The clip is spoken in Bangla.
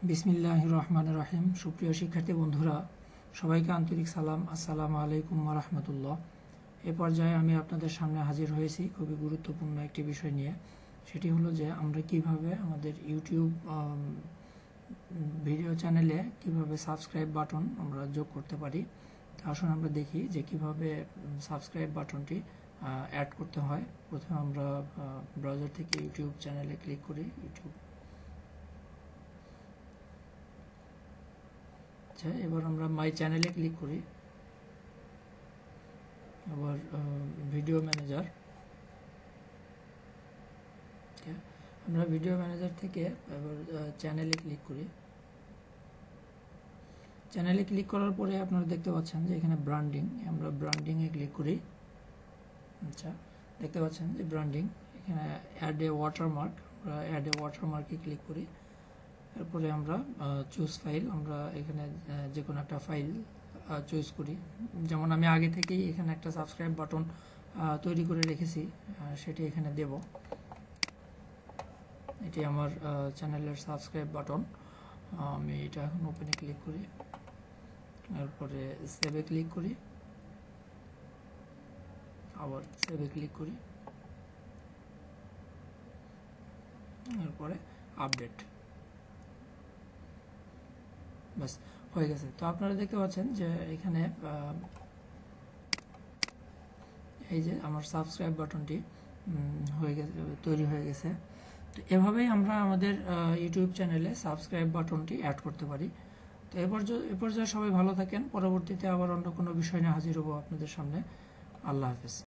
বিসমিল্লাহির রহমানির রহিম। সুপ্রিয় শিক্ষার্থী বন্ধুরা, সবাইকে আন্তরিক সালাম। আসসালামু আলাইকুম ওয়া রাহমাতুল্লাহ। এ পর্যায়ে আমি আপনাদের সামনে হাজির হয়েছি খুবই গুরুত্বপূর্ণ একটি বিষয় নিয়ে। সেটি হলো যে আমরা কিভাবে আমাদের ইউটিউব ভিডিও চ্যানেলে কিভাবে সাবস্ক্রাইব বাটন আমরা যোগ করতে পারি। আসুন আমরা দেখি যে কিভাবে সাবস্ক্রাইব বাটনটি অ্যাড করতে হয়। প্রথমে আমরা ব্রাউজার থেকে ইউটিউব চ্যানেলে ক্লিক করি। এবার আমরা মাই চ্যানেলে ক্লিক করি। আবার ভিডিও ম্যানেজার, আমরা ভিডিও ম্যানেজার থেকে এবার চ্যানেলে ক্লিক করি। চ্যানেলে ক্লিক করার পরে আপনারা দেখতে পাচ্ছেন যে এখানে ব্র্যান্ডিং, আমরা ব্র্যান্ডিংয়ে ক্লিক করি। আচ্ছা, দেখতে পাচ্ছেন যে ব্র্যান্ডিং, এখানে অ্যাড এ ওয়াটারমার্ক, আমরা অ্যাড এ ওয়াটারমার্কে ক্লিক করি। এরপরে আমরা চুজ ফাইল, আমরা এখানে যে কোনো একটা ফাইল চুজ করি। যেমন আমি আগে থেকেই এখানে একটা সাবস্ক্রাইব বাটন তৈরি করে রেখেছি, সেটি এখানে দেব। এটি আমার চ্যানেলের সাবস্ক্রাইব বাটন। আমি এটা এখন ওপেনে ক্লিক করি, এরপরে সেভে ক্লিক করি, আবার সেভে ক্লিক করি, এরপরে আপডেট। বাস, হয়ে গেছে। তো আপনারা দেখতে পাচ্ছেন যে এখানে এই যে আমার সাবস্ক্রাইব বাটনটি হয়ে গেছে, তৈরি হয়ে গেছে। তো এভাবেই আমরা আমাদের ইউটিউব চ্যানেলে সাবস্ক্রাইব বাটনটি অ্যাড করতে পারি। তো এ পর্যায়ে সবাই ভালো থাকেন। পরবর্তীতে আবার অন্য কোনো বিষয় নিয়ে হাজির হব আপনাদের সামনে। আল্লাহ হাফেজ।